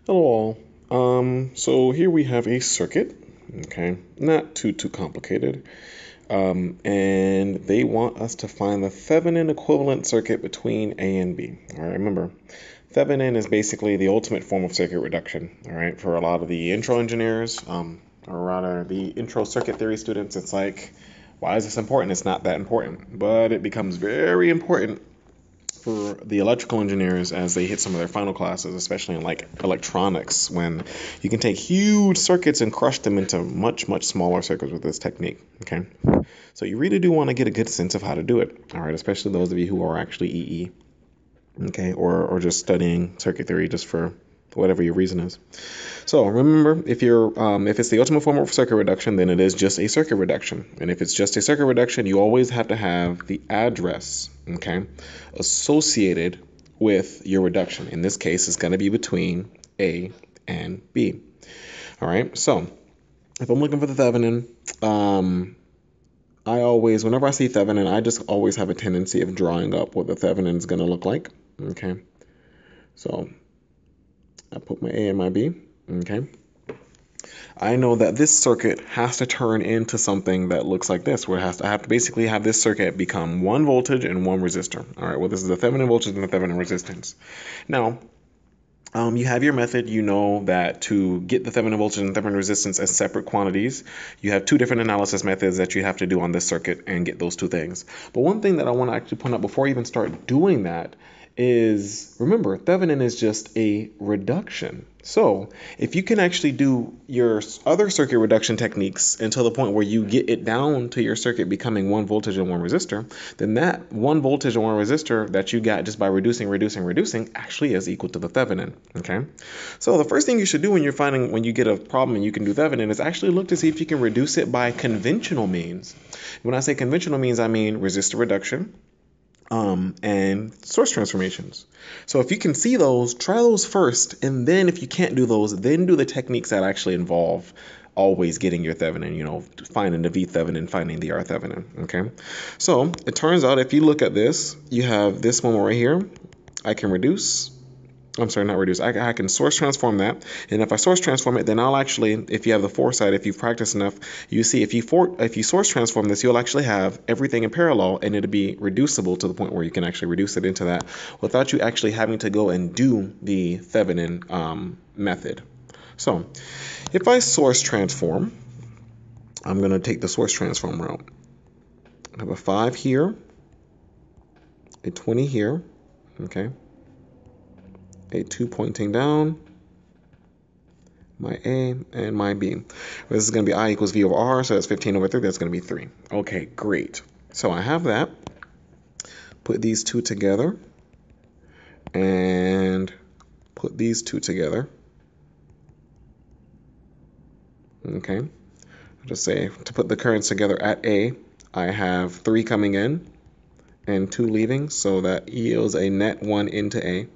Hello all. So here we have a circuit, okay, not too complicated. And they want us to find the Thevenin equivalent circuit between A and B. All right, remember, Thevenin is basically the ultimate form of circuit reduction. All right, for a lot of the intro engineers, or rather the intro circuit theory students, it's like, why is this important? It's not that important, but it becomes very important for the electrical engineers as they hit some of their final classes, especially in like electronics, when you can take huge circuits and crush them into much smaller circuits with this technique. Okay, so you really do want to get a good sense of how to do it. All right, especially those of you who are actually EE, okay, or just studying circuit theory just for whatever your reason is. So remember, if it's the ultimate form of circuit reduction, then it is just a circuit reduction. And if it's just a circuit reduction, you always have to have the address, okay, associated with your reduction. In this case, it's going to be between A and B. All right. So if I'm looking for the Thevenin, whenever I see Thevenin, I just always have a tendency of drawing up what the Thevenin is going to look like. Okay. So I put my A and my B. Okay. I know that this circuit has to turn into something that looks like this, where I have to basically have this circuit become 1 voltage and 1 resistor. All right, well, this is the Thevenin voltage and the Thevenin resistance. Now, you have your method. You know that to get the Thevenin voltage and Thevenin resistance as separate quantities, you have two different analysis methods that you have to do on this circuit and get those two things. But one thing that I want to actually point out before I even start doing that is, remember, Thevenin is just a reduction. So if you can actually do your other circuit reduction techniques until the point where you get it down to your circuit becoming 1 voltage and 1 resistor, then that 1 voltage and 1 resistor that you got just by reducing actually is equal to the Thevenin. Okay, so the first thing you should do when when you get a problem and you can do Thevenin is actually look to see if you can reduce it by conventional means. When I say conventional means, I mean resistor reduction, and source transformations. So if you can see those, try those first, and then if you can't do those, then do the techniques that actually involve always getting your Thevenin, finding the V Thevenin, finding the R Thevenin, okay? So it turns out if you look at this, you have this one right here. I can reduce, I'm sorry, not reduce. I can source transform that, and if I source transform it, then I'll actually, if you have the foresight, if you've practiced enough, you see if you source transform this, you'll actually have everything in parallel, and it'll be reducible to the point where you can actually reduce it into that without you actually having to go and do the Thevenin method. So if I source transform, I'm going to take the source transform route. I have a 5 here, a 20 here, okay, a 2 pointing down, my A and my B. This is going to be I equals V over R, so that's 15 over 3. That's going to be 3. Okay, great. So I have that. Put these two together and put these two together. Okay. I'll just say to put the currents together at A, I have 3 coming in and 2 leaving, so that yields a net 1 into A.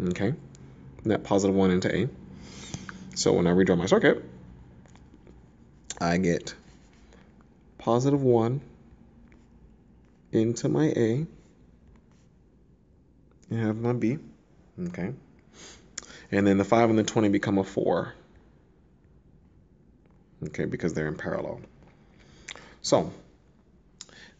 Okay. Net positive 1 into A. So when I redraw my circuit, I get positive 1 into my A and have my B. Okay. And then the 5 and the 20 become a 4. Okay, because they're in parallel. So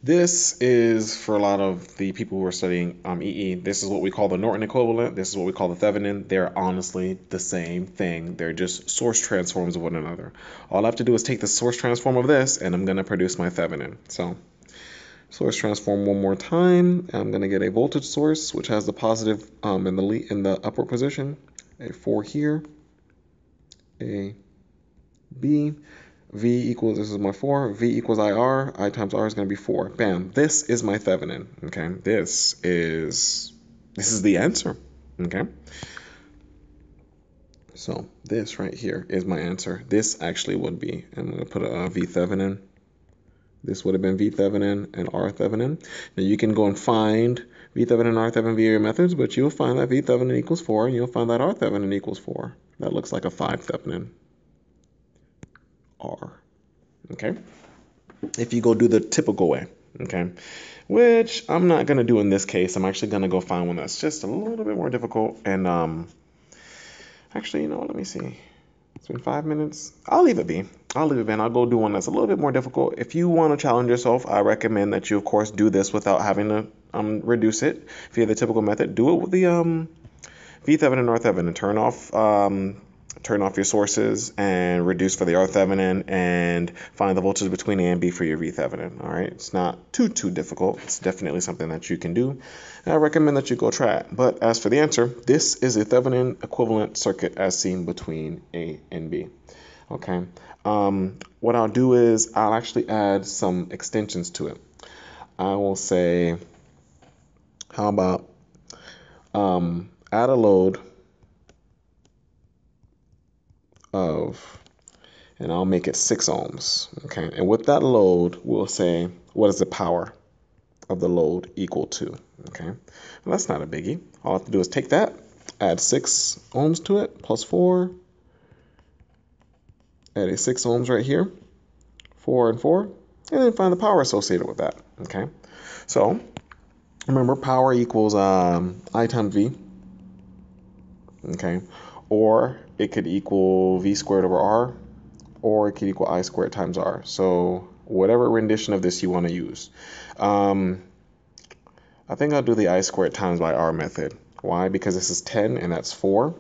this is for a lot of the people who are studying EE. This is what we call the Norton equivalent. This is what we call the Thevenin. They're honestly the same thing. They're just source transforms of one another. All I have to do is take the source transform of this, and I'm going to produce my Thevenin. So source transform one more time. I'm going to get a voltage source, which has the positive in the upward position. A 4 here. A B. V equals, this is my 4, V equals IR, I times R is going to be 4. Bam, this is my Thevenin, okay? This is the answer, okay? So this right here is my answer. This actually would be, I'm going to put a V Thevenin. This would have been V Thevenin and R Thevenin. Now you can go and find V Thevenin and R Thevenin via your methods, but you'll find that V Thevenin equals 4, and you'll find that R Thevenin equals 4. That looks like a 5 Thevenin. R. Okay, if you go do the typical way, okay, which I'm not going to do in this case. I'm actually going to go find one that's just a little bit more difficult, and Actually, you know what? Let me see. It's been 5 minutes. I'll leave it be. I'll leave it be, and I'll go do one that's a little bit more difficult. If you want to challenge yourself, I recommend that you, of course, do this without having to reduce it. If you have the typical method, do it with the Thevenin or Thevenin. Turn off your sources and reduce for the R Thevenin and find the voltage between A and B for your V Thevenin. All right, it's not too difficult. It's definitely something that you can do. And I recommend that you go try it. But as for the answer, this is a Thevenin equivalent circuit as seen between A and B. Okay. What I'll do is I'll actually add some extensions to it. I will say, how about add a load of, and I'll make it 6 ohms. Okay, and with that load, we'll say, what is the power of the load equal to? Okay, well, that's not a biggie. All I have to do is take that, add 6 ohms to it, plus 4, add a 6 ohms right here, 4 and 4, and then find the power associated with that. Okay, so remember, power equals I times V. Okay, or it could equal V squared over R, or it could equal I squared times R. So whatever rendition of this you want to use. I think I'll do the I squared times by R method. Why? Because this is 10 and that's 4.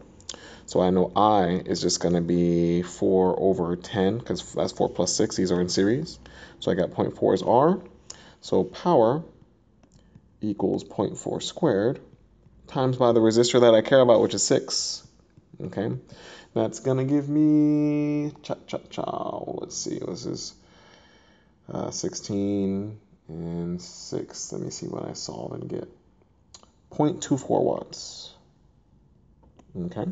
So I know I is just going to be 4 over 10 because that's 4 plus 6. These are in series. So I got 0.4 is R. So power equals 0.4 squared times by the resistor that I care about, which is 6. Okay, that's gonna give me let's see, this is 16 and 6. Let me see what I solve and get. 0.24 watts. Okay,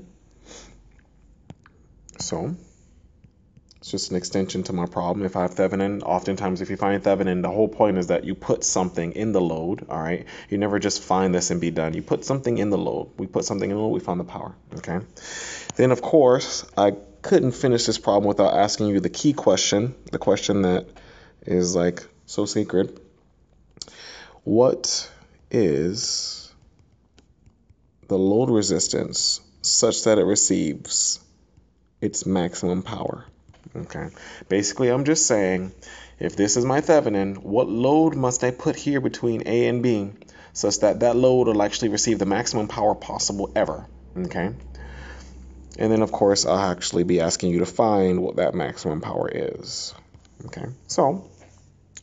so it's just an extension to my problem. If I have Thevenin, oftentimes if you find Thevenin, the whole point is that you put something in the load, all right? You never just find this and be done. You put something in the load. We put something in the load, we found the power, okay? Then, of course, I couldn't finish this problem without asking you the key question, the question that is like so sacred. What is the load resistance such that it receives its maximum power? Okay, basically I'm just saying, if this is my Thevenin, what load must I put here between A and B such that that load will actually receive the maximum power possible ever? Okay, and then of course I'll actually be asking you to find what that maximum power is. Okay, so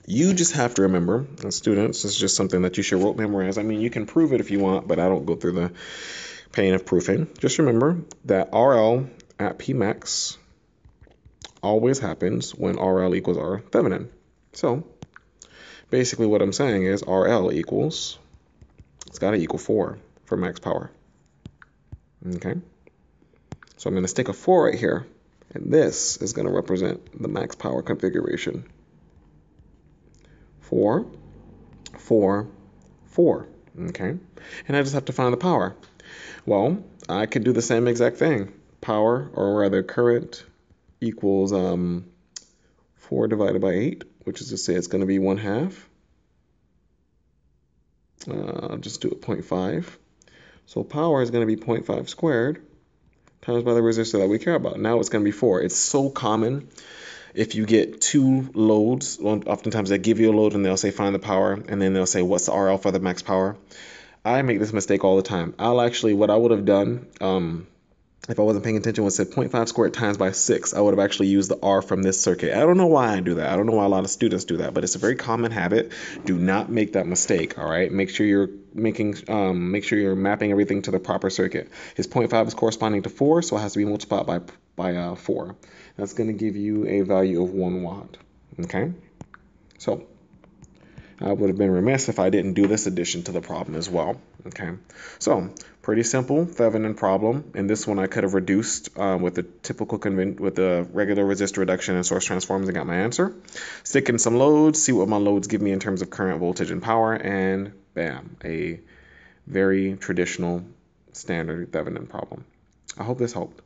you just have to remember, as students, it's just something that you should rote memorize. I mean, you can prove it if you want, but I don't go through the pain of proofing. Just remember that RL at Pmax always happens when RL equals R Thevenin. So basically what I'm saying is RL equals, it's got to equal 4 for max power. Okay, so I'm going to stick a 4 right here, and this is going to represent the max power configuration. 4, 4, 4. Okay, and I just have to find the power. Well, I could do the same exact thing. Power, or rather current, equals 4 divided by 8, which is to say it's going to be 1/2. I'll just do it 0.5. So power is going to be 0.5 squared times by the resistor that we care about. Now it's going to be 4. It's so common if you get 2 loads. Oftentimes they give you a load and they'll say find the power, and then they'll say what's the RL for the max power. I make this mistake all the time. What I would have done, if I wasn't paying attention, was said 0.5 squared times by 6. I would have actually used the R from this circuit. I don't know why I do that. I don't know why a lot of students do that, but it's a very common habit. Do not make that mistake, all right? Make sure you're mapping everything to the proper circuit. His 0.5 is corresponding to 4, so it has to be multiplied by 4. That's going to give you a value of 1 watt, okay? So I would have been remiss if I didn't do this addition to the problem as well. Okay, so pretty simple Thevenin problem. In this one, I could have reduced with the regular resistor reduction and source transforms and got my answer. Stick in some loads, see what my loads give me in terms of current, voltage, and power, and bam, a very traditional standard Thevenin problem. I hope this helped.